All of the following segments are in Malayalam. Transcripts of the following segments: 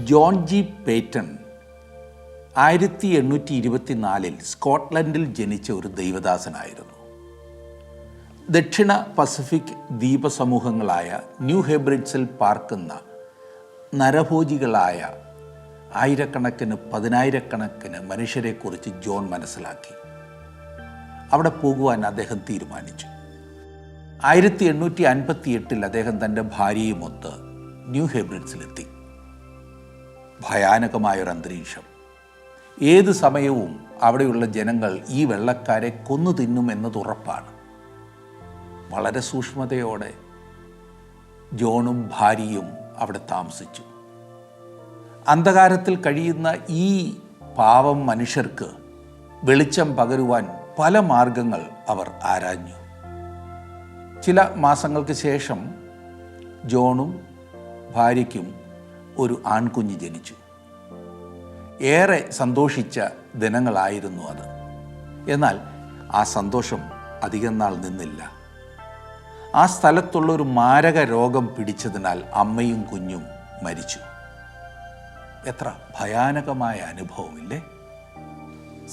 ജോൺ ജി പേറ്റൺ 1824 സ്കോട്ട്ലൻഡിൽ ജനിച്ച ഒരു ദൈവദാസനായിരുന്നു. ദക്ഷിണ പസഫിക് ദ്വീപസമൂഹങ്ങളായ ന്യൂ ഹെബ്രിഡ്സിൽ പാർക്കുന്ന നരഭോജികളായ ആയിരക്കണക്കിന് പതിനായിരക്കണക്കിന് മനുഷ്യരെക്കുറിച്ച് ജോൺ മനസ്സിലാക്കി. അവിടെ പോകുവാൻ അദ്ദേഹം തീരുമാനിച്ചു. 1858 അദ്ദേഹം തൻ്റെ ഭാര്യയുമൊത്ത് ന്യൂ ഹെബ്രിഡ്സിലെത്തി. ഭയാനകമായൊരു അന്തരീക്ഷം. ഏത് സമയവും അവിടെയുള്ള ജനങ്ങൾ ഈ വെള്ളക്കാരെ കൊന്നു തിന്നും എന്നത് ഉറപ്പാണ്. വളരെ സൂക്ഷ്മതയോടെ ജോണും ഭാര്യയും അവിടെ താമസിച്ചു. അന്ധകാരത്തിൽ കഴിയുന്ന ഈ പാവം മനുഷ്യർക്ക് വെളിച്ചം പകരുവാൻ പല മാർഗങ്ങൾ അവർ ആരാഞ്ഞു. ചില മാസങ്ങൾക്ക് ശേഷം ജോണും ഭാര്യയ്ക്കും ഒരു ആൺകുഞ്ഞ് ജനിച്ചു. ഏറെ സന്തോഷിച്ച ദിനങ്ങളായിരുന്നു അത്. എന്നാൽ ആ സന്തോഷം അധികം നാൾ നിന്നില്ല. ആ സ്ഥലത്തുള്ളൊരു മാരക രോഗം പിടിച്ചതിനാൽ അമ്മയും കുഞ്ഞും മരിച്ചു. എത്ര ഭയാനകമായ അനുഭവമില്ലേ?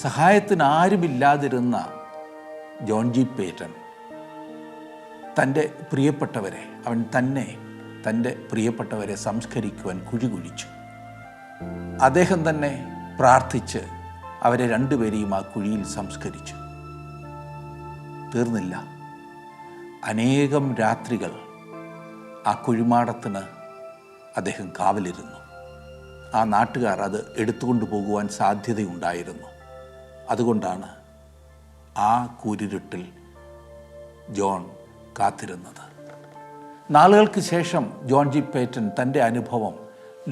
സഹായത്തിന് ആരുമില്ലാതിരുന്ന ജോൺ ജി പേറ്റൺ തൻ്റെ പ്രിയപ്പെട്ടവരെ തൻ്റെ പ്രിയപ്പെട്ടവരെ സംസ്കരിക്കുവാൻ കുഴി കുഴിച്ചു. അദ്ദേഹം തന്നെ പ്രാർത്ഥിച്ച് അവരെ രണ്ടുപേരെയും ആ കുഴിയിൽ സംസ്കരിച്ചു. തീർന്നില്ല. അനേകം രാത്രികൾ ആ കുഴിമാടത്തിന് അദ്ദേഹം കാവലിരുന്നു. ആ നാട്ടുകാർ അത് എടുത്തുകൊണ്ടു പോകുവാൻ സാധ്യതയുണ്ടായിരുന്നു. അതുകൊണ്ടാണ് ആ കൂരിരുട്ടിൽ ജോൺ കാത്തിരുന്നത്. നാളുകൾക്ക് ശേഷം ജോൺ ജി പേറ്റൺ തൻ്റെ അനുഭവം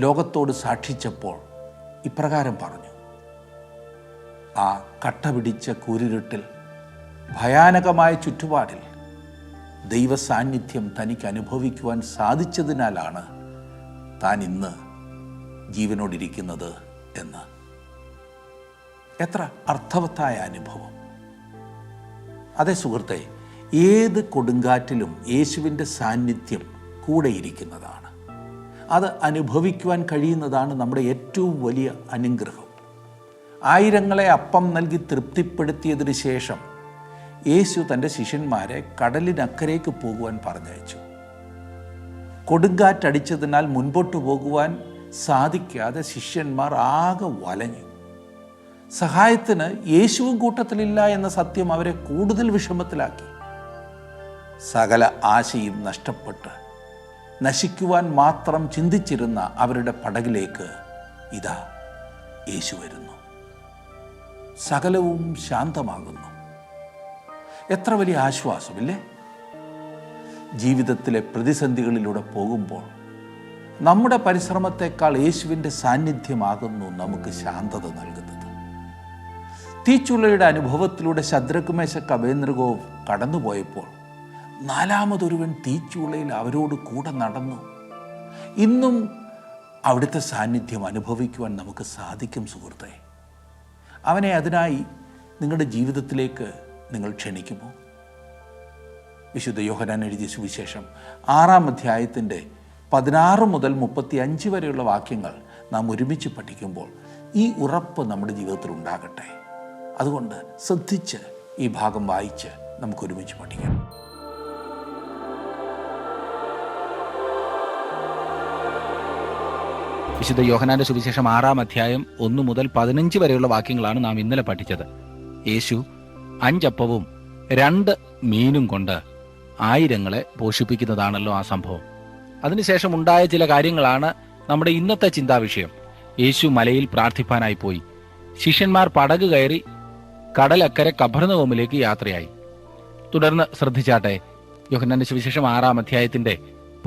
ലോകത്തോട് സാക്ഷിച്ചപ്പോൾ ഇപ്രകാരം പറഞ്ഞു: ആ കട്ട പിടിച്ച കൂരിരുട്ടിൽ, ഭയാനകമായ ചുറ്റുപാടിൽ ദൈവ സാന്നിധ്യം തനിക്ക് അനുഭവിക്കുവാൻ സാധിച്ചതിനാലാണ് താൻ ഇന്ന് ജീവനോടിരിക്കുന്നത് എന്ന്. എത്ര അർത്ഥവത്തായ അനുഭവം! അതേ സുഹൃത്തെ, ഏത് കൊടുങ്കാറ്റിലും യേശുവിൻ്റെ സാന്നിധ്യം കൂടെയിരിക്കുന്നതാണ്. അത് അനുഭവിക്കുവാൻ കഴിയുന്നതാണ് നമ്മുടെ ഏറ്റവും വലിയ അനുഗ്രഹം. ആയിരങ്ങളെ അപ്പം നൽകി തൃപ്തിപ്പെടുത്തിയതിന് ശേഷം യേശു തൻ്റെ ശിഷ്യന്മാരെ കടലിനക്കരയ്ക്ക് പോകുവാൻ പറഞ്ഞയച്ചു. കൊടുങ്കാറ്റടിച്ചതിനാൽ മുൻപോട്ട് പോകുവാൻ സാധിക്കാതെ ശിഷ്യന്മാർ ആകെ വലഞ്ഞു. സഹായത്തിന് യേശുവും കൂട്ടത്തിലില്ല എന്ന സത്യം അവരെ കൂടുതൽ വിഷമത്തിലാക്കി. സകല ആശയും നഷ്ടപ്പെട്ട് നശിക്കുവാൻ മാത്രം ചിന്തിച്ചിരുന്ന അവരുടെ പടകിലേക്ക് ഇതാ യേശു വരുന്നു. സകലവും ശാന്തമാകുന്നു. എത്ര വലിയ ആശ്വാസമില്ലേ? ജീവിതത്തിലെ പ്രതിസന്ധികളിലൂടെ പോകുമ്പോൾ നമ്മുടെ പരിശ്രമത്തെക്കാൾ യേശുവിൻ്റെ സാന്നിധ്യമാകുന്നു നമുക്ക് ശാന്തത നൽകുന്നത്. തീച്ചുളയുടെ അനുഭവത്തിലൂടെ ശദ്രക്, മേശക്, അബേദ്നെഗോ കടന്നുപോയപ്പോൾ നാലാമതൊരുവൻ തീച്ചുളയിൽ അവരോട് കൂടെ നടന്നു. ഇന്നും അവിടുത്തെ സാന്നിധ്യം അനുഭവിക്കുവാൻ നമുക്ക് സാധിക്കും സുഹൃത്തെ. അവനെ അതിനായി നിങ്ങളുടെ ജീവിതത്തിലേക്ക് നിങ്ങൾ ക്ഷണിക്കുമോ? വിശുദ്ധ യോഹന്നാൻ എഴുതിയ സുവിശേഷം 6-ാം അധ്യായത്തിൻ്റെ 16 മുതൽ 35 വരെയുള്ള വാക്യങ്ങൾ നാം ഒരുമിച്ച് പഠിക്കുമ്പോൾ ഈ ഉറപ്പ് നമ്മുടെ ജീവിതത്തിൽ ഉണ്ടാകട്ടെ. അതുകൊണ്ട് ശ്രദ്ധിച്ച് ഈ ഭാഗം വായിച്ച് നമുക്ക് ഒരുമിച്ച് പഠിക്കാം. വിശുദ്ധ യോഹന്നാന്റെ സുവിശേഷം 6-ാം അധ്യായം 1 മുതൽ 15 വരെയുള്ള വാക്യങ്ങളാണ് നാം ഇന്നലെ പഠിച്ചത്. യേശു 5 അപ്പവും 2 മീനും കൊണ്ട് ആയിരങ്ങളെ പോഷിപ്പിക്കുന്നതാണല്ലോ ആ സംഭവം. അതിനുശേഷം ഉണ്ടായ ചില കാര്യങ്ങളാണ് നമ്മുടെ ഇന്നത്തെ ചിന്താവിഷയം. യേശു മലയിൽ പ്രാർത്ഥിപ്പാനായി പോയി. ശിഷ്യന്മാർ പടക് കയറി കടലക്കരെ കഫർന്നഹൂമിലേക്ക് യാത്രയായി. തുടർന്ന് ശ്രദ്ധിച്ചാട്ടെ, യോഹന്നാന്റെ സുവിശേഷം 6-ാം അധ്യായത്തിന്റെ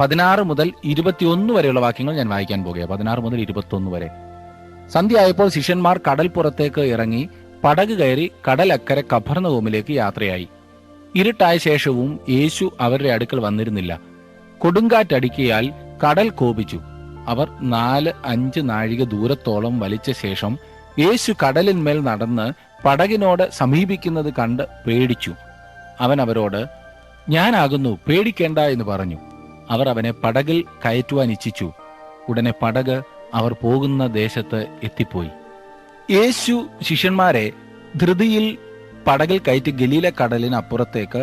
16 മുതൽ 21 വരെയുള്ള വാക്യങ്ങൾ ഞാൻ വായിക്കാൻ പോകുക. 16 മുതൽ 21 വരെ. സന്ധ്യയായപ്പോൾ ശിഷ്യന്മാർ കടൽപ്പുറത്തേക്ക് ഇറങ്ങി പടക് കയറി കടലക്കരെ കഫർന്നഹൂമിലേക്ക് യാത്രയായി. ഇരുട്ടായ ശേഷവും യേശു അവരുടെ അടുക്കൽ വന്നിരുന്നില്ല. കൊടുങ്കാറ്റടിക്കയാൽ കടൽ കോപിച്ചു. അവർ 4-5 നാഴിക ദൂരത്തോളം വലിച്ച ശേഷം യേശു കടലിന്മേൽ നടന്ന് പടകിനോട് സമീപിക്കുന്നത് കണ്ട് പേടിച്ചു. അവൻ അവരോട്, ഞാനാകുന്നു, പേടിക്കേണ്ട എന്ന് പറഞ്ഞു. അവർ അവനെ പടകിൽ കയറ്റുവാൻ ഇച്ഛിച്ചു. ഉടനെ പടക് അവർ പോകുന്ന ദേശത്ത് എത്തിപ്പോയി. യേശു ശിഷ്യന്മാരെ ധൃതിയിൽ പടകിൽ കയറ്റി ഗലീല കടലിനപ്പുറത്തേക്ക്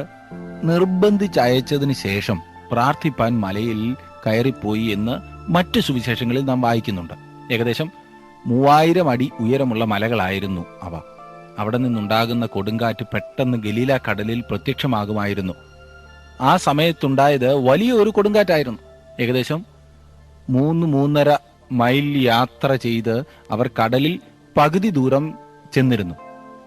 നിർബന്ധിച്ചയച്ചതിന് ശേഷം പ്രാർത്ഥിപ്പാൻ മലയിൽ കയറിപ്പോയി എന്ന് മറ്റു സുവിശേഷങ്ങളിൽ നാം വായിക്കുന്നുണ്ട്. ഏകദേശം 3000 അടി ഉയരമുള്ള മലകളായിരുന്നു അവ. അവിടെ നിന്നുണ്ടാകുന്ന കൊടുങ്കാറ്റ് പെട്ടെന്ന് ഗലീല കടലിൽ പ്രത്യക്ഷമാകുമായിരുന്നു. ആ സമയത്തുണ്ടായത് വലിയ ഒരു കൊടുങ്കാറ്റായിരുന്നു. ഏകദേശം 3-3.5 മൈൽ യാത്ര ചെയ്ത് അവർ കടലിൽ പകുതി ദൂരം ചെന്നിരുന്നു.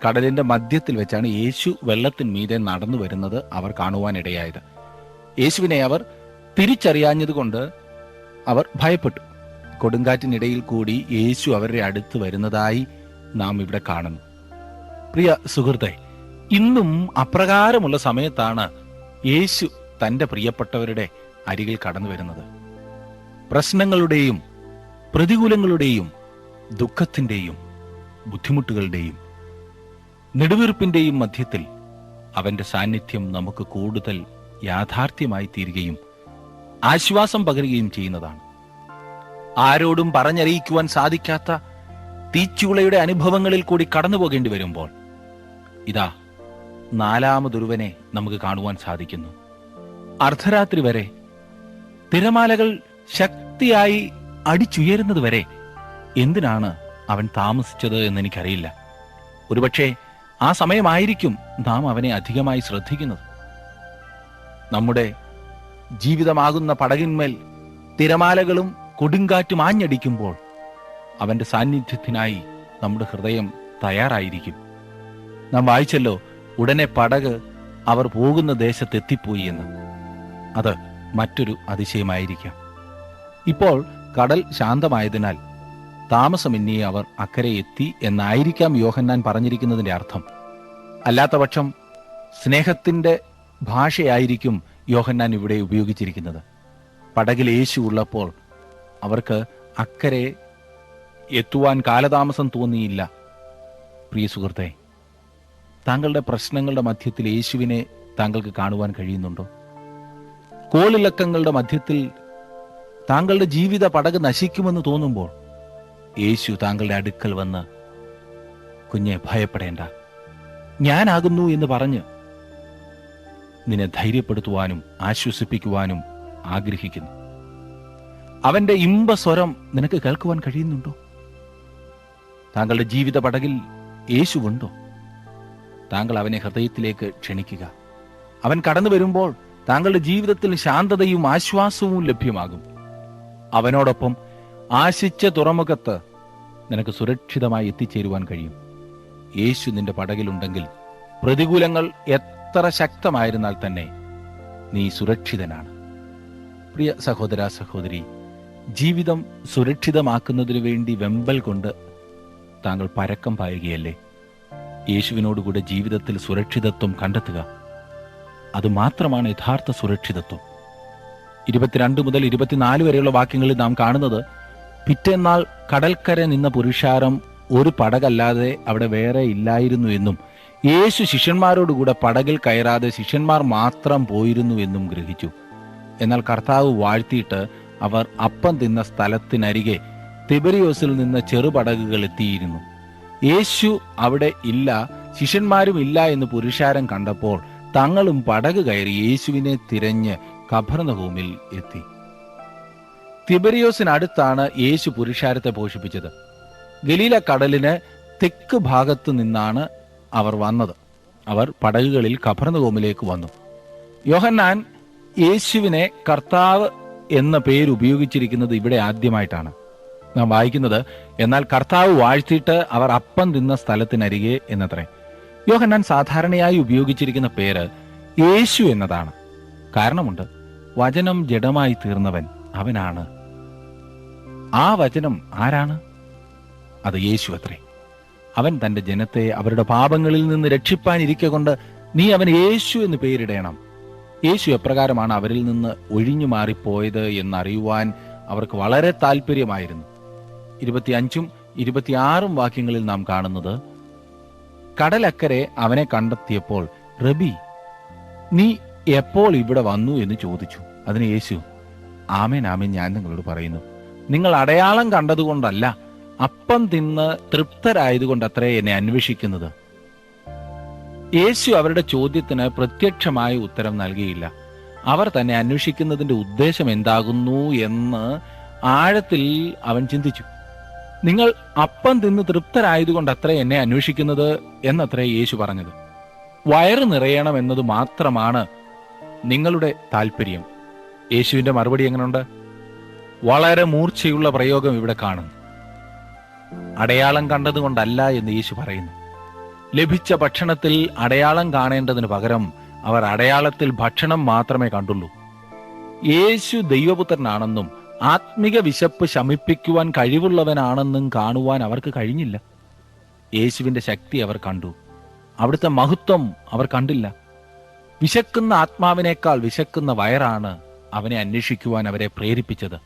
കടലിന്റെ മധ്യത്തിൽ വെച്ചാണ് യേശു വെള്ളത്തിന്മീതെ നടന്നു വരുന്നത് അവർ കാണുവാനിടയായത്. യേശുവിനെ അവർ തിരിച്ചറിയാഞ്ഞതുകൊണ്ട് അവർ ഭയപ്പെട്ടു. കൊടുങ്കാറ്റിനിടയിൽ കൂടി യേശു അവരുടെ അടുത്ത് വരുന്നതായി നാം ഇവിടെ കാണുന്നു. പ്രിയ സുഹൃത്തെ, ഇന്നും അപ്രകാരമുള്ള സമയത്താണ് യേശു തൻ്റെ പ്രിയപ്പെട്ടവരുടെ അരികിൽ കടന്നു വരുന്നത്. പ്രശ്നങ്ങളുടെയും പ്രതികൂലങ്ങളുടെയും ദുഃഖത്തിൻ്റെയും ബുദ്ധിമുട്ടുകളുടെയും നെടുവീർപ്പിൻ്റെയും മധ്യത്തിൽ അവൻ്റെ സാന്നിധ്യം നമുക്ക് കൂടുതൽ യാഥാർത്ഥ്യമായി തീരുകയും ആശ്വാസം പകരുകയും ചെയ്യുന്നതാണ്. ആരോടും പറഞ്ഞറിയിക്കുവാൻ സാധിക്കാത്ത തീച്ചൂളയുടെ അനുഭവങ്ങളിൽ കൂടി കടന്നു പോകേണ്ടി വരുമ്പോൾ ഇതാ 4മതൊരുവനെ നമുക്ക് കാണുവാൻ സാധിക്കുന്നു. അർദ്ധരാത്രി വരെ തിരമാലകൾ ശക്തിയായി അടിച്ചുയരുന്നത് വരെ എന്തിനാണ് അവൻ താമസിച്ചത് എന്നെനിക്കറിയില്ല. ഒരുപക്ഷെ ആ സമയമായിരിക്കും നാം അവനെ അധികമായി ശ്രദ്ധിക്കുന്നത്. നമ്മുടെ ജീവിതമാകുന്ന പടകിന്മേൽ തിരമാലകളും കൊടുങ്കാറ്റും ആഞ്ഞടിക്കുമ്പോൾ അവന്റെ സാന്നിധ്യത്തിനായി നമ്മുടെ ഹൃദയം തയ്യാറായിരിക്കും. നാം വായിച്ചല്ലോ, ഉടനെ പടക് അവർ പോകുന്ന ദേശത്തെത്തിപ്പോയി എന്ന്. അത് മറ്റൊരു അതിശയമായിരിക്കാം. ഇപ്പോൾ കടൽ ശാന്തമായതിനാൽ താമസമെന്നിയെ അവർ അക്കരെ എത്തി എന്നായിരിക്കാം യോഹന്നാൻ പറഞ്ഞിരിക്കുന്നതിന്റെ അർത്ഥം. അല്ലാത്തപക്ഷം സ്നേഹത്തിന്റെ ഭാഷയായിരിക്കും യോഹന്നാൻ ഇവിടെ ഉപയോഗിച്ചിരിക്കുന്നത്. പടകിൽ യേശു ഉള്ളപ്പോൾ അവർക്ക് അക്കരെ എത്തുവാൻ കാലതാമസം തോന്നിയില്ല. പ്രിയ സുഹൃത്തെ, താങ്കളുടെ പ്രശ്നങ്ങളുടെ മധ്യത്തിൽ യേശുവിനെ താങ്കൾക്ക് കാണുവാൻ കഴിയുന്നുണ്ടോ? കോളിളക്കങ്ങളുടെ മധ്യത്തിൽ താങ്കളുടെ ജീവിത പടക് നശിക്കുമെന്ന് തോന്നുമ്പോൾ യേശു താങ്കളുടെ അടുക്കൽ വന്ന്, കുഞ്ഞെ ഭയപ്പെടേണ്ട, ഞാനാകുന്നു എന്ന് പറഞ്ഞ് നിന്നെ ധൈര്യപ്പെടുത്തുവാനും ആശ്വസിപ്പിക്കുവാനും ആഗ്രഹിക്കുന്നു. അവന്റെ ഇമ്പസ്വരം നിനക്ക് കേൾക്കുവാൻ കഴിയുന്നുണ്ടോ? താങ്കളുടെ ജീവിത പടകിൽ യേശുവുണ്ടോ? താങ്കൾ അവനെ ഹൃദയത്തിലേക്ക് ക്ഷണിക്കുക. അവൻ കടന്നു വരുമ്പോൾ താങ്കളുടെ ജീവിതത്തിൽ ശാന്തതയും ആശ്വാസവും ലഭ്യമാകും. അവനോടൊപ്പം ആശിച്ച തുറമുഖത്ത് നിനക്ക് സുരക്ഷിതമായി എത്തിച്ചേരുവാൻ കഴിയും. യേശു നിന്റെ പടകിലുണ്ടെങ്കിൽ പ്രതികൂലങ്ങൾ എത്ര ശക്തമായിരുന്നാൽ തന്നെ നീ സുരക്ഷിതനാണ്. പ്രിയ സഹോദര സഹോദരി, ജീവിതം സുരക്ഷിതമാക്കുന്നതിനു വേണ്ടി വെമ്പൽ കൊണ്ട് താങ്കൾ പരക്കം പായുകയല്ലേ? യേശുവിനോടുകൂടെ ജീവിതത്തിൽ സുരക്ഷിതത്വം കണ്ടെത്തുക. അതുമാത്രമാണ് യഥാർത്ഥ സുരക്ഷിതത്വം. 22 മുതൽ 24 വരെയുള്ള വാക്യങ്ങളിൽ നാം കാണുന്നത്, പിറ്റേന്നാൾ കടൽക്കര നിന്ന പുരുഷാരം ഒരു പടകല്ലാതെ അവിടെ വേറെ ഇല്ലായിരുന്നു എന്നും യേശു ശിഷ്യന്മാരോടുകൂടെ പടകിൽ കയറാതെ ശിഷ്യന്മാർ മാത്രം പോയിരുന്നു എന്നും ഗ്രഹിച്ചു. എന്നാൽ കർത്താവ് വാഴ്ത്തിയിട്ട് അവർ അപ്പം തിന്ന സ്ഥലത്തിനരികെ തിബരിയോസിൽ നിന്ന് ചെറുപടകുകൾ എത്തിയിരുന്നു. യേശു അവിടെ ഇല്ല, ശിഷ്യന്മാരും ഇല്ല എന്ന് പുരുഷാരം കണ്ടപ്പോൾ തങ്ങളും പടക് കയറി യേശുവിനെ തിരഞ്ഞ് കഫർന്നഹൂമിൽ എത്തി. തിബരിയോസിനടുത്താണ് യേശു പുരുഷാരത്തെ പോഷിപ്പിച്ചത്. ഗലീല കടലിന് തെക്ക് ഭാഗത്തു നിന്നാണ് അവർ വന്നത്. അവർ പടകുകളിൽ കഫർന്നഹൂമിലേക്ക് വന്നു. യോഹന്നാൻ യേശുവിനെ കർത്താവ് എന്ന പേര് ഉപയോഗിച്ചിരിക്കുന്നത് ഇവിടെ ആദ്യമായിട്ടാണ്. നാം വായിക്കുന്നത്, എന്നാൽ കർത്താവ് വാഴ്ത്തിയിട്ട് അവർ അപ്പം തിന്ന സ്ഥലത്തിനരികെ എന്നത്രേ. യോഹന്നാൻ സാധാരണയായി ഉപയോഗിച്ചിരിക്കുന്ന പേര് യേശു എന്നതാണ്. കാരണമുണ്ട്. വചനം ജഡമായി തീർന്നവൻ അവനാണ്. ആ വചനം ആരാണ്? അത് യേശു അത്രേ. അവൻ തന്റെ ജനത്തെ അവരുടെ പാപങ്ങളിൽ നിന്ന് രക്ഷിപ്പാനിരിക്കൊണ്ട് നീ അവൻ യേശു എന്ന് പേരിടണം. യേശു എപ്രകാരമാണ് അവരിൽ നിന്ന് ഒഴിഞ്ഞു മാറിപ്പോയത് എന്നറിയുവാൻ അവർക്ക് വളരെ താല്പര്യമായിരുന്നു. 25ഉം 26ഉം വാക്യങ്ങളിൽ നാം കാണുന്നത്, കടലക്കരെ അവനെ കണ്ടെത്തിയപ്പോൾ റബി, നീ എപ്പോൾ ഇവിടെ വന്നു എന്ന് ചോദിച്ചു. അതിന് യേശു, ആമേൻ ആമേൻ ഞാൻ നിങ്ങളോട് പറയുന്നു, നിങ്ങൾ അടയാളം കണ്ടതുകൊണ്ടല്ല, അപ്പം തിന്ന് തൃപ്തരായതുകൊണ്ടത്രേ എന്നെ അന്വേഷിക്കുന്നത്. യേശു അവരുടെ ചോദ്യത്തിന് പ്രത്യക്ഷമായ ഉത്തരം നൽകിയില്ല. അവർ തന്നെ അന്വേഷിക്കുന്നതിന്റെ ഉദ്ദേശം എന്താകുന്നു എന്ന് ആഴത്തിൽ അവൻ ചിന്തിച്ചു. നിങ്ങൾ അപ്പം തിന്ന് തൃപ്തരായതുകൊണ്ടത്രേ എന്നെ അന്വേഷിക്കുന്നത് എന്നത്രേ യേശു പറഞ്ഞത്. വയറ് നിറയണം എന്നത് മാത്രമാണ് നിങ്ങളുടെ താല്പര്യം. യേശുവിന്റെ മറുപടി എങ്ങനെയുണ്ട്? വളരെ മൂർച്ചയുള്ള പ്രയോഗം ഇവിടെ കാണുന്നു. അടയാളം കണ്ടതുകൊണ്ടല്ല എന്ന് യേശു പറയുന്നു. ലഭിച്ച ഭക്ഷണത്തിൽ അടയാളം കാണേണ്ടതിന് പകരം അവർ അടയാളത്തിൽ ഭക്ഷണം മാത്രമേ കണ്ടുള്ളൂ. യേശു ദൈവപുത്രനാണെന്നും ആത്മിക വിശപ്പ് ശമിപ്പിക്കുവാൻ കഴിവുള്ളവനാണെന്നും കാണുവാൻ അവർക്ക് കഴിഞ്ഞില്ല. യേശുവിന്റെ ശക്തി അവർ കണ്ടു, അവിടുത്തെ മഹത്വം അവർ കണ്ടില്ല. വിശക്കുന്ന ആത്മാവിനേക്കാൾ വിശക്കുന്ന വയറാണ് അവനെ അന്വേഷിക്കുവാൻ അവരെ പ്രേരിപ്പിച്ചത്.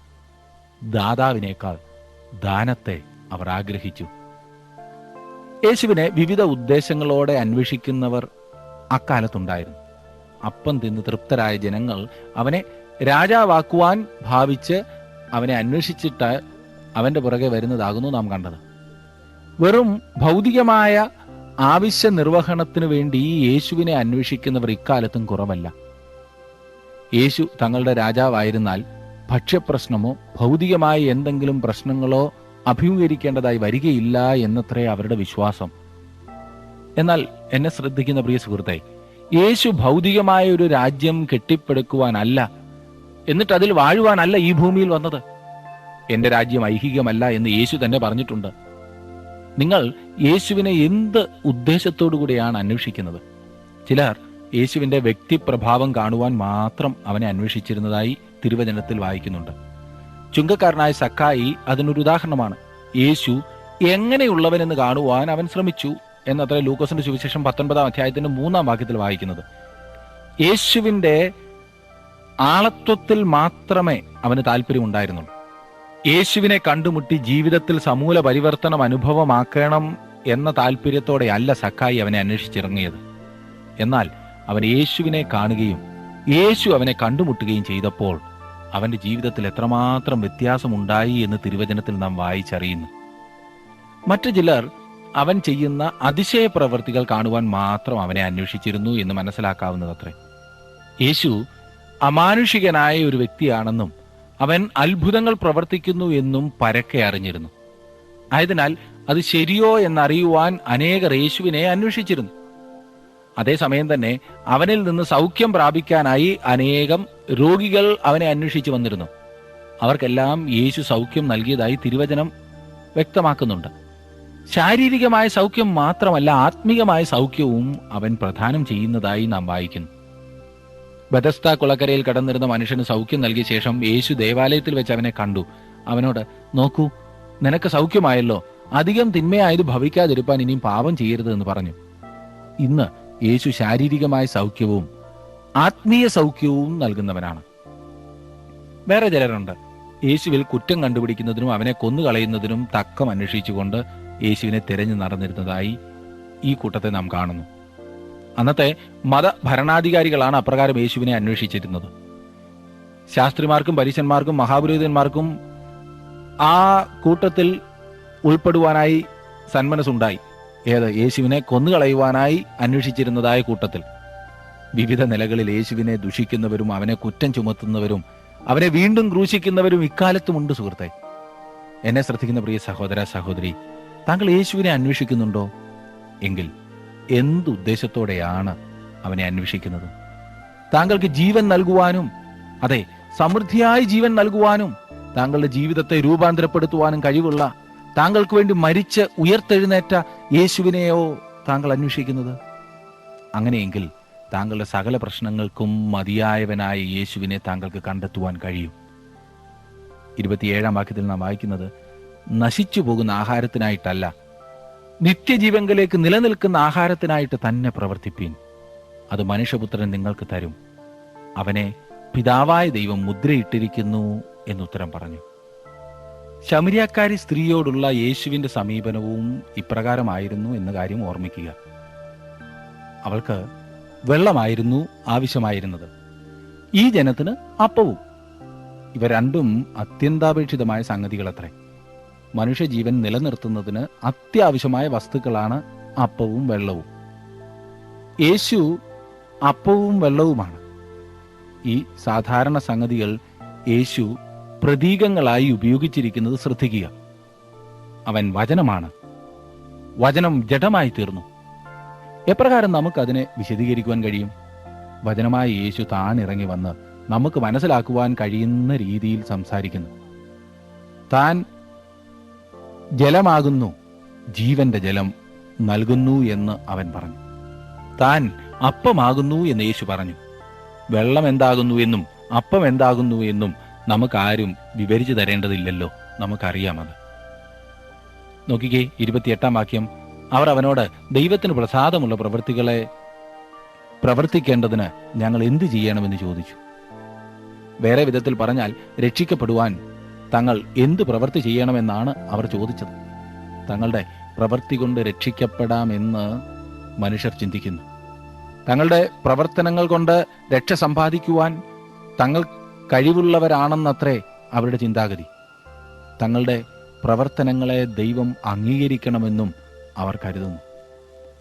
ദാതാവിനേക്കാൾ ദാനത്തെ അവർ ആഗ്രഹിച്ചു. യേശുവിനെ വിവിധ ഉദ്ദേശങ്ങളോടെ അന്വേഷിക്കുന്നവർ അക്കാലത്തുണ്ടായിരുന്നു. അപ്പം തിന്ന് തൃപ്തരായ ജനങ്ങൾ അവനെ രാജാവാക്കുവാൻ ഭാവിച്ച് അവനെ അന്വേഷിച്ചിട്ട് അവന്റെ പുറകെ വരുന്നതാകുന്നു നാം കണ്ടത്. വെറും ഭൗതികമായ ആവശ്യ നിർവഹണത്തിനു വേണ്ടി യേശുവിനെ അന്വേഷിക്കുന്നവർ ഇക്കാലത്തും കുറവല്ല. യേശു തങ്ങളുടെ രാജാവായിരുന്നാൽ ഭക്ഷ്യപ്രശ്നമോ ഭൗതികമായ എന്തെങ്കിലും പ്രശ്നങ്ങളോ അഭിമുഖീകരിക്കേണ്ടതായി വരികയില്ല എന്നത്രേ അവരുടെ വിശ്വാസം. എന്നാൽ എന്നെ ശ്രദ്ധിക്കുന്ന പ്രിയ സുഹൃത്തെ, യേശു ഭൗതികമായ ഒരു രാജ്യം കെട്ടിപ്പടുക്കുവാനല്ല, എന്നിട്ട് അതിൽ വാഴുവാനല്ല ഈ ഭൂമിയിൽ വന്നത്. എന്റെ രാജ്യം ഐഹികമല്ല എന്ന് യേശു തന്നെ പറഞ്ഞിട്ടുണ്ട്. നിങ്ങൾ യേശുവിനെ എന്ത് ഉദ്ദേശത്തോടു കൂടിയാണ് അന്വേഷിക്കുന്നത്? ചിലർ യേശുവിന്റെ വ്യക്തിപ്രഭാവം കാണുവാൻ മാത്രം അവനെ അന്വേഷിച്ചിരുന്നതായി തിരുവചനത്തിൽ വായിക്കുന്നുണ്ട്. ചുങ്കക്കാരനായ സക്കായി അതിനൊരു ഉദാഹരണമാണ്. യേശു എങ്ങനെയുള്ളവനെന്ന് കാണുവാൻ അവൻ ശ്രമിച്ചു എന്നത്ര ലൂക്കോസിന്റെ സുവിശേഷം 19-ാം അധ്യായത്തിന്റെ 3-ാം വാക്യത്തിൽ വായിക്കുന്നത്. യേശുവിന്റെ ആളത്വത്തിൽ മാത്രമേ അവന് താല്പര്യമുണ്ടായിരുന്നുള്ളൂ. യേശുവിനെ കണ്ടുമുട്ടി ജീവിതത്തിൽ സമൂല പരിവർത്തനം അനുഭവമാക്കണം എന്ന താല്പര്യത്തോടെ അല്ല സക്കായി അവനെ അന്വേഷിച്ചിറങ്ങിയത്. എന്നാൽ അവൻ യേശുവിനെ കാണുകയും യേശു അവനെ കണ്ടുമുട്ടുകയും ചെയ്തപ്പോൾ അവന്റെ ജീവിതത്തിൽ എത്രമാത്രം വ്യത്യാസമുണ്ടായി എന്ന് തിരുവചനത്തിൽ നാം വായിച്ചറിയുന്നു. മറ്റു ചിലർ അവൻ ചെയ്യുന്ന അതിശയ പ്രവൃത്തികൾ കാണുവാൻ മാത്രം അവനെ അന്വേഷിച്ചിരുന്നു എന്ന് മനസ്സിലാക്കാവുന്നതത്രേ. യേശു അമാനുഷികനായ ഒരു വ്യക്തിയാണെന്നും അവൻ അത്ഭുതങ്ങൾ പ്രവർത്തിക്കുന്നു എന്നും പരക്കെ അറിഞ്ഞിരുന്നു. ആയതിനാൽ അത് ശരിയോ എന്നറിയുവാൻ അനേകർ യേശുവിനെ അന്വേഷിച്ചിരുന്നു. അതേസമയം തന്നെ അവനിൽ നിന്ന് സൗഖ്യം പ്രാപിക്കാനായി അനേകം രോഗികൾ അവനെ അന്വേഷിച്ചു വന്നിരുന്നു. അവർക്കെല്ലാം യേശു സൗഖ്യം നൽകിയതായി തിരുവചനം വ്യക്തമാക്കുന്നുണ്ട്. ശാരീരികമായ സൗഖ്യം മാത്രമല്ല, ആത്മീകമായ സൗഖ്യവും അവൻ പ്രദാനം ചെയ്യുന്നതായി നാം വായിക്കുന്നു. ബെഥസ്ദ കുളക്കരയിൽ കടന്നിരുന്ന മനുഷ്യന് സൗഖ്യം നൽകിയ ശേഷം യേശു ദേവാലയത്തിൽ വെച്ച് അവനെ കണ്ടു. അവനോട്, നോക്കൂ, നിനക്ക് സൗഖ്യമായല്ലോ, അധികം തിന്മയായത് ഭവിക്കാതിരിപ്പാൻ ഇനിയും പാപം ചെയ്യരുത് എന്ന് പറഞ്ഞു. ഇന്ന് യേശു ശാരീരികമായ സൗഖ്യവും ആത്മീയ സൗഖ്യവും നൽകുന്നവനാണ്. വേറെ ചിലരുണ്ട് യേശുവിൽ കുറ്റം കണ്ടുപിടിക്കുന്നതിനും അവനെ കൊന്നുകളയുന്നതിനും തക്കം അന്വേഷിച്ചുകൊണ്ട് യേശുവിനെ തിരഞ്ഞു നടന്നിരുന്നതായി ഈ കൂട്ടത്തെ നാം കാണുന്നു. അന്നത്തെ മതഭരണാധികാരികളാണ് അപ്രകാരം യേശുവിനെ അന്വേഷിച്ചിരുന്നത്. ശാസ്ത്രിമാർക്കും പരീശന്മാർക്കും മഹാപുരോഹിതന്മാർക്കും ആ കൂട്ടത്തിൽ ഉൾപ്പെടുവാനായി സന്മനസ്സുണ്ടായി. യേശുവിനെ കൊന്നുകളയുവാനായി അന്വേഷിച്ചിരുന്നതായ കൂട്ടത്തിൽ വിവിധ നിലകളിൽ യേശുവിനെ ദുഷിക്കുന്നവരും അവനെ കുറ്റം ചുമത്തുന്നവരും അവനെ വീണ്ടും ക്രൂശിക്കുന്നവരും ഇക്കാലത്തുമുണ്ട്. സുഹൃത്തെ, എന്നെ ശ്രദ്ധിക്കുന്ന പ്രിയ സഹോദര സഹോദരി, താങ്കൾ യേശുവിനെ അന്വേഷിക്കുന്നുണ്ടോ? എങ്കിൽ എന്തുദ്ദേശത്തോടെയാണ് അവനെ അന്വേഷിക്കുന്നത്? താങ്കൾക്ക് ജീവൻ നൽകുവാനും, അതെ, സമൃദ്ധിയായി ജീവൻ നൽകുവാനും, താങ്കളുടെ ജീവിതത്തെ രൂപാന്തരപ്പെടുത്തുവാനും കഴിവുള്ള, താങ്കൾക്ക് വേണ്ടി മരിച്ച് ഉയർത്തെഴുന്നേറ്റ യേശുവിനെയോ താങ്കൾ അന്വേഷിക്കുന്നത്? അങ്ങനെയെങ്കിൽ താങ്കളുടെ സകല പ്രശ്നങ്ങൾക്കും മതിയായവനായ യേശുവിനെ താങ്കൾക്ക് കണ്ടെത്തുവാൻ കഴിയും. 27-ാം വാക്യത്തിൽ നാം വായിക്കുന്നത്, നശിച്ചു പോകുന്ന ആഹാരത്തിനായിട്ടല്ല, നിത്യജീവങ്കലേക്ക് നിലനിൽക്കുന്ന ആഹാരത്തിനായിട്ട് തന്നെ പ്രവർത്തിപ്പീൻ. അത് മനുഷ്യപുത്രൻ നിങ്ങൾക്ക് തരും. അവനെ പിതാവായ ദൈവം മുദ്രയിട്ടിരിക്കുന്നു എന്നുത്തരം പറഞ്ഞു. ശമരിയാക്കാരി സ്ത്രീയോടുള്ള യേശുവിന്റെ സമീപനവും ഇപ്രകാരമായിരുന്നു എന്ന കാര്യം ഓർമ്മിക്കുക. അവൾക്ക് വെള്ളമായിരുന്നു ആവശ്യമായിരുന്നത്, ഈ ജനത്തിന് അപ്പവും. ഇവ രണ്ടും അത്യന്താപേക്ഷിതമായ സംഗതികളത്രേ. മനുഷ്യജീവൻ നിലനിർത്തുന്നതിന് അത്യാവശ്യമായ വസ്തുക്കളാണ് അപ്പവും വെള്ളവും. യേശു അപ്പവും വെള്ളവുമാണ്. ഈ സാധാരണ സംഗതികൾ യേശു പ്രതീകങ്ങളായി ഉപയോഗിച്ചിരിക്കുന്നത് ശ്രദ്ധിക്കുക. അവൻ വചനമാണ്. വചനം ജഡമായി തീർന്നു. എപ്രകാരം നമുക്കതിനെ വിശദീകരിക്കുവാൻ കഴിയും? വചനമായ യേശു താൻ ഇറങ്ങി വന്ന് നമുക്ക് മനസ്സിലാക്കുവാൻ കഴിയുന്ന രീതിയിൽ സംസാരിക്കുന്നു. താൻ ജലമാകുന്നു, ജീവന്റെ ജലം നൽകുന്നു എന്ന് അവൻ പറഞ്ഞു. താൻ അപ്പമാകുന്നു എന്ന് യേശു പറഞ്ഞു. വെള്ളം എന്താകുന്നു എന്നും അപ്പം എന്താകുന്നു എന്നും നമുക്കാരും വിവരിച്ചു തരേണ്ടതില്ലല്ലോ, നമുക്കറിയാമത്. നോക്കിക്കേ, 28-ാം വാക്യം. അവർ അവനോട്, ദൈവത്തിന് പ്രസാദമുള്ള പ്രവൃത്തികളെ പ്രവർത്തിക്കേണ്ടതിന് ഞങ്ങൾ എന്തു ചെയ്യണമെന്ന് ചോദിച്ചു. വേറെ വിധത്തിൽ പറഞ്ഞാൽ, രക്ഷിക്കപ്പെടുവാൻ തങ്ങൾ എന്ത് പ്രവൃത്തി ചെയ്യണമെന്നാണ് അവർ ചോദിച്ചത്. തങ്ങളുടെ പ്രവൃത്തി കൊണ്ട് രക്ഷിക്കപ്പെടാമെന്ന് മനുഷ്യർ ചിന്തിക്കുന്നു. തങ്ങളുടെ പ്രവർത്തനങ്ങൾ കൊണ്ട് രക്ഷ സമ്പാദിക്കുവാൻ തങ്ങൾ കഴിവുള്ളവരാണെന്നത്രേ അവരുടെ ചിന്താഗതി. തങ്ങളുടെ പ്രവർത്തനങ്ങളെ ദൈവം അംഗീകരിക്കണമെന്നും അവർ കരുതുന്നു.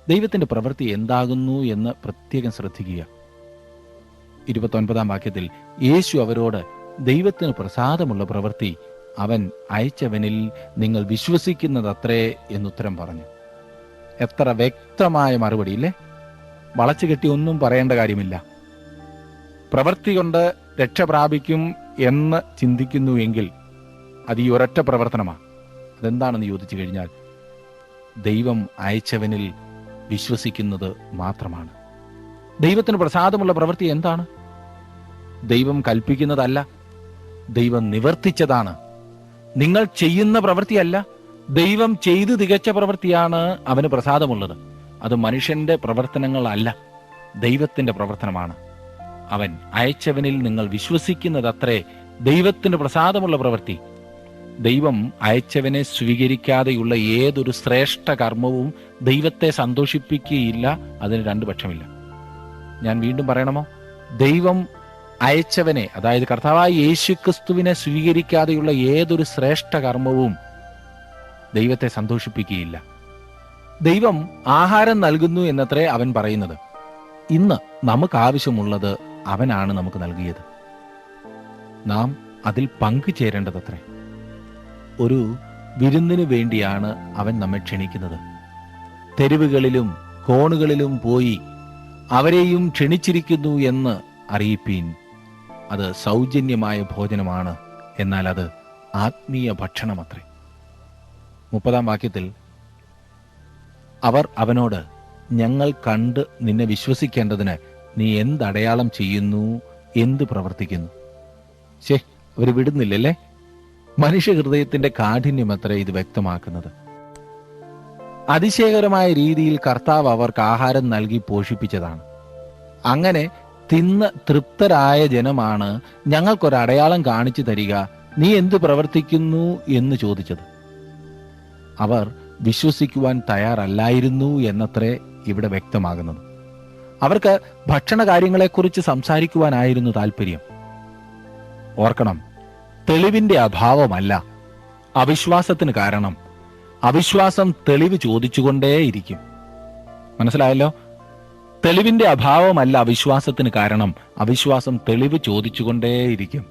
ദൈവത്തിൻ്റെ പ്രവൃത്തി എന്താകുന്നു എന്ന് പ്രത്യേകം ശ്രദ്ധിക്കുക. 29-ാം വാക്യത്തിൽ യേശു അവരോട്, ദൈവത്തിന് പ്രസാദമുള്ള പ്രവൃത്തി അവൻ അയച്ചവനിൽ നിങ്ങൾ വിശ്വസിക്കുന്നതത്രേ എന്നുത്തരം പറഞ്ഞു. എത്ര വ്യക്തമായ മറുപടി ഇല്ലേ? വളച്ചു കെട്ടി ഒന്നും പറയേണ്ട കാര്യമില്ല. പ്രവൃത്തി കൊണ്ട് രക്ഷ പ്രാപിക്കും എന്ന് ചിന്തിക്കുന്നുവെങ്കിൽ അത് ഈ ഒരൊറ്റ പ്രവർത്തനമാണ്. അതെന്താണെന്ന് ചോദിച്ചു കഴിഞ്ഞാൽ, ദൈവം അയച്ചവനിൽ വിശ്വസിക്കുന്നത് മാത്രമാണ്. ദൈവത്തിന് പ്രസാദമുള്ള പ്രവൃത്തി എന്താണ്? ദൈവം കൽപ്പിക്കുന്നതല്ല, ദൈവം നിവർത്തിച്ചതാണ്. നിങ്ങൾ ചെയ്യുന്ന പ്രവൃത്തിയല്ല, ദൈവം ചെയ്തു തികച്ച പ്രവൃത്തിയാണ് അവന് പ്രസാദമുള്ളത്. അത് മനുഷ്യന്റെ പ്രവർത്തനങ്ങളല്ല, ദൈവത്തിന്റെ പ്രവർത്തനമാണ്. അവൻ അയച്ചവനിൽ നിങ്ങൾ വിശ്വസിക്കുന്നതത്രേ ദൈവത്തിന് പ്രസാദമുള്ള പ്രവൃത്തി. ദൈവം അയച്ചവനെ സ്വീകരിക്കാതെയുള്ള ഏതൊരു ശ്രേഷ്ഠ കർമ്മവും ദൈവത്തെ സന്തോഷിപ്പിക്കുകയില്ല. അതിന് രണ്ടു പക്ഷമില്ല. ഞാൻ വീണ്ടും പറയണമോ? ദൈവം അയച്ചവനെ, അതായത് കർത്താവായ യേശുക്രിസ്തുവിനെ സ്വീകരിക്കാതെയുള്ള ഏതൊരു ശ്രേഷ്ഠ കർമ്മവും ദൈവത്തെ സന്തോഷിപ്പിക്കുകയില്ല. ദൈവം ആഹാരം നൽകുന്നു എന്നത്രേ അവൻ പറയുന്നത്. ഇന്ന് നമുക്ക് ആവശ്യമുള്ളത് അവനാണ് നമുക്ക് നൽകിയത്. നാം അതിൽ പങ്കുചേരേണ്ടതത്രേ. ഒരു വിരുന്നിനു വേണ്ടിയാണ് അവൻ നമ്മെ ക്ഷണിക്കുന്നത്. തെരുവുകളിലും കോണുകളിലും പോയി അവരെയും ക്ഷണിച്ചിരിക്കുന്നു എന്ന് അറിയിപ്പീൻ. അത് സൗജന്യമായ ഭോജനമാണ്, എന്നാൽ അത് ആത്മീയ ഭക്ഷണമത്രേ. 30-ാം വാക്യത്തിൽ അവർ അവനോട്, ഞങ്ങൾ കണ്ട് നിന്നെ വിശ്വസിക്കേണ്ടതിന് നീ എന്തടയാളം ചെയ്യുന്നു, എന്ത് പ്രവർത്തിക്കുന്നു? അവർ വിടുന്നില്ലല്ലേ? മനുഷ്യഹൃദയത്തിന്റെ കാഠിന്യമത്രേ ഇത് വ്യക്തമാക്കുന്നത്. അതിശയകരമായ രീതിയിൽ കർത്താവ് അവർക്ക് ആഹാരം നൽകി പോഷിപ്പിച്ചതാണ്. അങ്ങനെ തിന്ന് തൃപ്തരായ ജനമാണ് ഞങ്ങൾക്കൊരടയാളം കാണിച്ചു തരിക, നീ എന്ത് പ്രവർത്തിക്കുന്നു എന്ന് ചോദിച്ചത്. അവർ വിശ്വസിക്കുവാൻ തയ്യാറല്ലായിരുന്നു എന്നത്രേ ഇവിടെ വ്യക്തമാകുന്നത്. അവർക്ക് ഭക്ഷണ കാര്യങ്ങളെക്കുറിച്ച് സംസാരിക്കുവാനായിരുന്നു താല്പര്യം. ഓർക്കണം, തെളിവിന്റെ അഭാവമല്ല അവിശ്വാസത്തിന് കാരണം. അവിശ്വാസം തെളിവ് ചോദിച്ചുകൊണ്ടേയിരിക്കും. മനസ്സിലായല്ലോ? തെളിവിന്റെ അഭാവമല്ല അവിശ്വാസത്തിന് കാരണം. അവിശ്വാസം തെളിവ് ചോദിച്ചുകൊണ്ടേയിരിക്കും.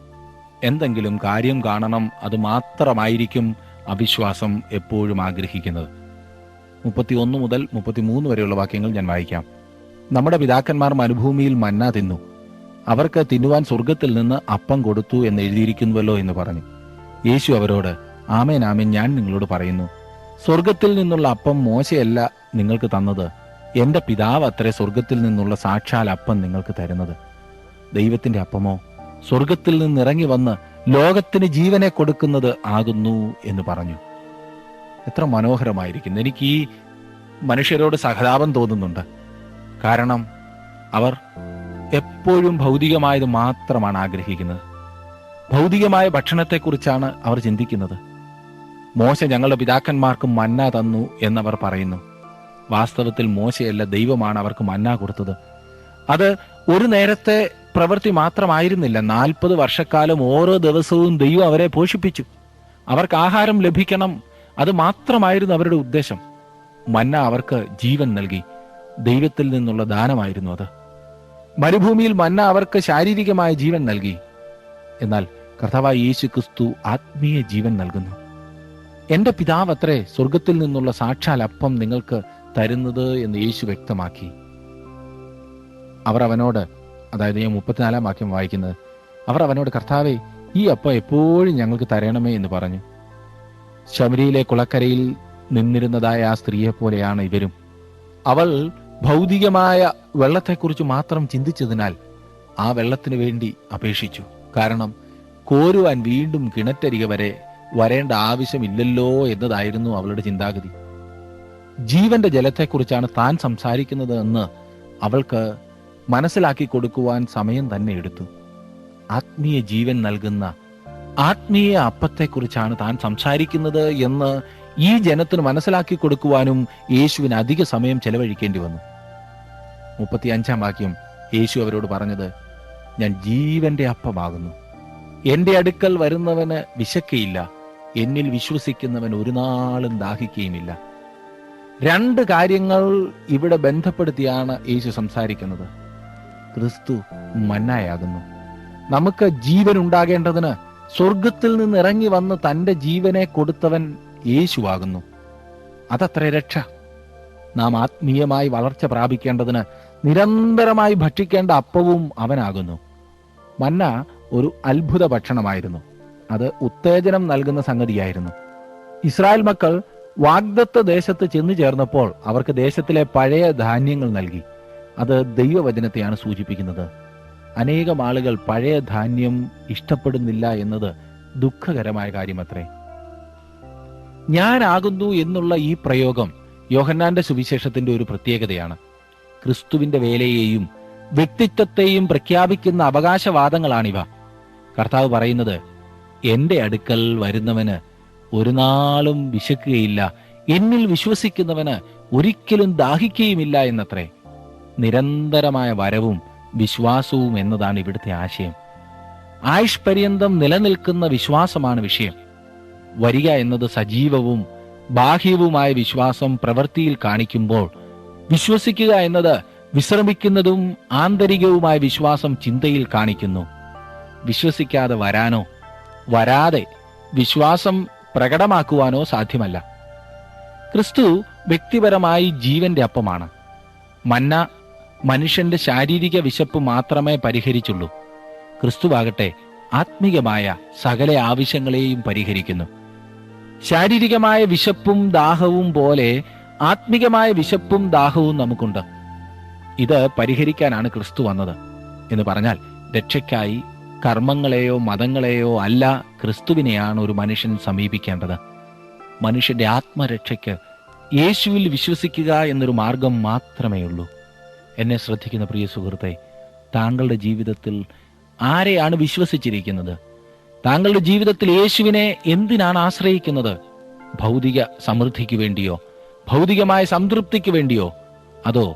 എന്തെങ്കിലും കാര്യം കാണണം, അത് മാത്രമായിരിക്കും അവിശ്വാസം എപ്പോഴും ആഗ്രഹിക്കുന്നത്. 31 മുതൽ 33 വരെയുള്ള വാക്യങ്ങൾ ഞാൻ വായിക്കാം. നമ്മുടെ പിതാക്കന്മാർ മരുഭൂമിയിൽ മന്ന തിന്നു, അവർക്ക് തിന്നുവാൻ സ്വർഗത്തിൽ നിന്ന് അപ്പം കൊടുത്തു എന്ന് എഴുതിയിരിക്കുന്നുവല്ലോ എന്ന് പറഞ്ഞു. യേശു അവരോട്, ആമേൻ ആമേൻ ഞാൻ നിങ്ങളോട് പറയുന്നു, സ്വർഗത്തിൽ നിന്നുള്ള അപ്പം മോശയല്ല നിങ്ങൾക്ക് തന്നത്, എന്റെ പിതാവ് അത്രേ സ്വർഗത്തിൽ നിന്നുള്ള സാക്ഷാൽ അപ്പം നിങ്ങൾക്ക് തരുന്നത്. ദൈവത്തിന്റെ അപ്പമോ സ്വർഗത്തിൽ നിന്നിറങ്ങി വന്ന് ലോകത്തിന് ജീവനെ കൊടുക്കുന്നത് ആകുന്നു എന്ന് പറഞ്ഞു. എത്ര മനോഹരമായിരിക്കുന്നു. എനിക്ക് ഈ മനുഷ്യരോട് സഹതാപം തോന്നുന്നുണ്ട്. കാരണം അവർ എപ്പോഴും ഭൗതികമായത് മാത്രമാണ് ആഗ്രഹിക്കുന്നത്. ഭൗതികമായ ഭക്ഷണത്തെക്കുറിച്ചാണ് അവർ ചിന്തിക്കുന്നത്. മോശ ഞങ്ങളുടെ പിതാക്കന്മാർക്ക് മന്ന തന്നു എന്നവർ പറയുന്നു. വാസ്തവത്തിൽ മോശയല്ല, ദൈവമാണ് അവർക്ക് മന്ന കൊടുത്തത്. അത് ഒരു നേരത്തെ പ്രവൃത്തി മാത്രമായിരുന്നില്ല. 40 വർഷക്കാലം ഓരോ ദിവസവും ദൈവം അവരെ പോഷിപ്പിച്ചു. അവർക്ക് ആഹാരം ലഭിക്കണം, അത് മാത്രമായിരുന്നു അവരുടെ ഉദ്ദേശം. മന്ന അവർക്ക് ജീവൻ നൽകി. ദൈവത്തിൽ നിന്നുള്ള ദാനമായിരുന്നു അത്. മരുഭൂമിയിൽ മന്ന അവർക്ക് ശാരീരികമായ ജീവൻ നൽകി. എന്നാൽ കർത്താവായ യേശു ക്രിസ്തു ആത്മീയ ജീവൻ നൽകുന്നു. എന്റെ പിതാവ് അത്രേ സ്വർഗത്തിൽ നിന്നുള്ള സാക്ഷാൽ അപ്പം നിങ്ങൾക്ക് തരുന്നത് എന്ന് യേശു വ്യക്തമാക്കി. അവർ അവനോട്, അതായത് ഞാൻ 34 വാക്യം വായിക്കുന്നത്, അവർ അവനോട്, കർത്താവേ, ഈ അപ്പം എപ്പോഴും ഞങ്ങൾക്ക് തരണമേ എന്ന് പറഞ്ഞു. ശമരിയിലെ കുളക്കരയിൽ നിന്നിരുന്നതായ ആ സ്ത്രീയെ പോലെയാണ് ഇവരും. അവൾ ഭൗതികമായ വെള്ളത്തെക്കുറിച്ച് മാത്രം ചിന്തിച്ചതിനാൽ ആ വെള്ളത്തിന് വേണ്ടി അപേക്ഷിച്ചു. കാരണം കോരുവാൻ വീണ്ടും കിണറ്റരികെ വരെ വരേണ്ട ആവശ്യമില്ലല്ലോ എന്നതായിരുന്നു അവളുടെ ചിന്താഗതി. ജീവന്റെ ജലത്തെക്കുറിച്ചാണ് താൻ സംസാരിക്കുന്നത് എന്ന് അവൾക്ക് മനസ്സിലാക്കി കൊടുക്കുവാൻ സമയം തന്നെ എടുത്തു. ആത്മീയ ജീവൻ നൽകുന്ന ആത്മീയ അപ്പത്തെക്കുറിച്ചാണ് താൻ സംസാരിക്കുന്നത് എന്ന് ഈ ജനത്തിന് മനസ്സിലാക്കി കൊടുക്കുവാനും യേശുവിന് അധിക സമയം ചെലവഴിക്കേണ്ടി വന്നു. 35 വാക്യം യേശു അവരോട് പറഞ്ഞത്, ഞാൻ ജീവന്റെ അപ്പമാകുന്നു. എന്റെ അടുക്കൽ വരുന്നവന് വിശക്കയില്ല, എന്നിൽ വിശ്വസിക്കുന്നവൻ ഒരു നാളും ദാഹിക്കുകയുമില്ല. 2 കാര്യങ്ങൾ ഇവിടെ ബന്ധപ്പെടുത്തിയാണ് യേശു സംസാരിക്കുന്നത്. ക്രിസ്തു മന്നായാകുന്നു. നമുക്ക് ജീവൻ ഉണ്ടാകേണ്ടതിന് സ്വർഗത്തിൽ നിന്ന് ഇറങ്ങി വന്ന് തന്റെ ജീവനെ കൊടുത്തവൻ യേശുവാകുന്നു. അതത്ര രക്ഷ. നാം ആത്മീയമായി വളർച്ച പ്രാപിക്കേണ്ടതിന് നിരന്തരമായി ഭക്ഷിക്കേണ്ട അപ്പവും അവനാകുന്നു. മന്ന ഒരു അത്ഭുത ഭക്ഷണമായിരുന്നു. അത് ഉത്തേജനം നൽകുന്ന സംഗതിയായിരുന്നു. ഇസ്രായേൽ മക്കൾ വാഗ്ദത്ത ദേശത്ത് ചെന്നു ചേർന്നപ്പോൾ അവർക്ക് ദേശത്തിലെ പഴയ ധാന്യങ്ങൾ നൽകി. അത് ദൈവവചനത്തെയാണ് സൂചിപ്പിക്കുന്നത്. അനേകം ആളുകൾ പഴയ ധാന്യം ഇഷ്ടപ്പെടുന്നില്ല എന്നത് ദുഃഖകരമായ കാര്യമത്രേ. ഞാനാകുന്നു എന്നുള്ള ഈ പ്രയോഗം യോഹന്നാന്റെ സുവിശേഷത്തിന്റെ ഒരു പ്രത്യേകതയാണ്. ക്രിസ്തുവിന്റെ വേലയെയും വ്യക്തിത്വത്തെയും പ്രഖ്യാപിക്കുന്ന അവകാശവാദങ്ങളാണിവ. കർത്താവ് പറയുന്നത്, എന്റെ അടുക്കൽ വരുന്നവന് ഒരു നാളും വിശക്കുകയില്ല, എന്നിൽ വിശ്വസിക്കുന്നവന് ഒരിക്കലും ദാഹിക്കുകയുമില്ല എന്നത്രേ. നിരന്തരമായ വരവും വിശ്വാസവും എന്നതാണ് ഇവിടുത്തെ ആശയം. ആയുഷ് പര്യന്തം നിലനിൽക്കുന്ന വിശ്വാസമാണ് വിഷയം. വരിക എന്നത് സജീവവും ബാഹ്യവുമായ വിശ്വാസം പ്രവൃത്തിയിൽ കാണിക്കുമ്പോൾ, വിശ്വസിക്കുക എന്നത് വിശ്രമിക്കുന്നതും ആന്തരികവുമായ വിശ്വാസം ചിന്തയിൽ കാണിക്കുന്നു. വിശ്വസിക്കാതെ വരാനോ വരാതെ വിശ്വാസം പ്രകടമാക്കുവാനോ സാധ്യമല്ല. ക്രിസ്തു വ്യക്തിപരമായി ജീവന്റെ അപ്പമാണ്. മന്ന മനുഷ്യന്റെ ശാരീരിക വിശപ്പ് മാത്രമേ പരിഹരിച്ചുള്ളൂ. ക്രിസ്തുവാകട്ടെ ആത്മീകമായ സകല ആവശ്യങ്ങളെയും പരിഹരിക്കുന്നു. ശാരീരികമായ വിശപ്പും ദാഹവും പോലെ ആത്മീകമായ വിശപ്പും ദാഹവും നമുക്കുണ്ട്. ഇത് പരിഹരിക്കാനാണ് ക്രിസ്തു വന്നത് എന്ന് പറഞ്ഞാൽ, രക്ഷയ്ക്കായി കർമ്മങ്ങളെയോ മതങ്ങളെയോ അല്ല, ക്രിസ്തുവിനെയാണ് ഒരു മനുഷ്യൻ സമീപിക്കേണ്ടത്. മനുഷ്യന്റെ ആത്മരക്ഷയ്ക്ക് യേശുവിൽ വിശ്വസിക്കുക എന്നൊരു മാർഗം മാത്രമേ ഉള്ളൂ. എന്നെ ശ്രദ്ധിക്കുന്ന പ്രിയ സുഹൃത്തെ, താങ്കളുടെ ജീവിതത്തിൽ ആരെയാണ് വിശ്വസിച്ചിരിക്കുന്നത്? താങ്കളുടെ ജീവിതത്തിൽ യേശുവിനെ എന്തിനാണ് ആശ്രയിക്കുന്നത്? ഭൗതിക സമൃദ്ധിക്ക് വേണ്ടിയോ, ഭൗതികമായ സംതൃപ്തിക്ക് വേണ്ടിയോ, അതോ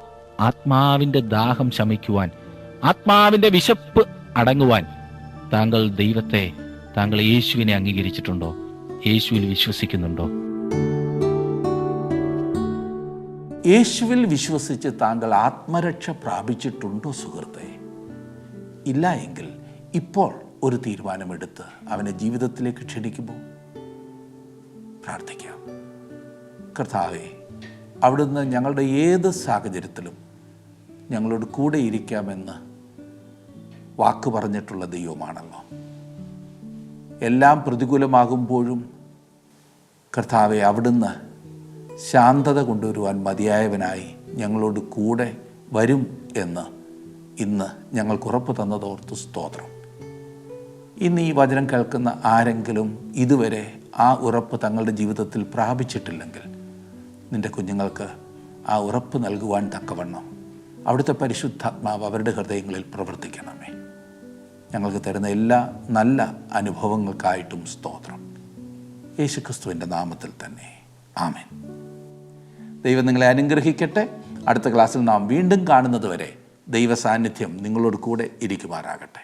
ആത്മാവിന്റെ ദാഹം ശമിക്കുവാൻ, ആത്മാവിന്റെ വിശപ്പ് അടങ്ങുവാൻ താങ്കൾ ദൈവത്തെ, താങ്കൾ യേശുവിനെ അംഗീകരിച്ചിട്ടുണ്ടോ? യേശുവിൽ വിശ്വസിക്കുന്നുണ്ടോ? യേശുവിൽ വിശ്വസിച്ച് താങ്കൾ ആത്മരക്ഷ പ്രാപിച്ചിട്ടുണ്ടോ സുഹൃത്തെ? ഇല്ല എങ്കിൽ ഇപ്പോൾ ഒരു തീരുമാനമെടുത്ത് അവനെ ജീവിതത്തിലേക്ക് ക്ഷണിക്കുമ്പോൾ പ്രാർത്ഥിക്കാം. കർത്താവേ, അവിടുന്ന് ഞങ്ങളുടെ ഏത് സാഹചര്യത്തിലും ഞങ്ങളോട് കൂടെ ഇരിക്കാമെന്ന് വാക്ക് പറഞ്ഞിട്ടുള്ള ദൈവമാണല്ലോ. എല്ലാം പ്രതികൂലമാകുമ്പോഴും കർത്താവെ, അവിടുന്ന് ശാന്തത കൊണ്ടുവരുവാൻ മതിയായവനായി ഞങ്ങളോട് കൂടെ വരും എന്ന് ഇന്ന് ഞങ്ങൾക്ക് ഉറപ്പ് തന്നതോർത്ത് സ്തോത്രം. ഇന്ന് ഈ വചനം കേൾക്കുന്ന ആരെങ്കിലും ഇതുവരെ ആ ഉറപ്പ് തങ്ങളുടെ ജീവിതത്തിൽ പ്രാപിച്ചിട്ടില്ലെങ്കിൽ, നിൻ്റെ കുഞ്ഞുങ്ങൾക്ക് ആ ഉറപ്പ് നൽകുവാൻ തക്കവണ്ണം അവിടുത്തെ പരിശുദ്ധാത്മാവ് അവരുടെ ഹൃദയങ്ങളിൽ പ്രവർത്തിക്കണമേ. ഞങ്ങൾക്ക് തരുന്ന എല്ലാ നല്ല അനുഭവങ്ങൾക്കായിട്ടും സ്തോത്രം. യേശുക്രിസ്തുവിൻ്റെ നാമത്തിൽ തന്നെ ആമേൻ. ദൈവം നിങ്ങളെ അനുഗ്രഹിക്കട്ടെ. അടുത്ത ക്ലാസ്സിൽ നാം വീണ്ടും കാണുന്നത് വരെ ദൈവ സാന്നിധ്യം നിങ്ങളോട് കൂടെ ഇരിക്കുമാറാകട്ടെ.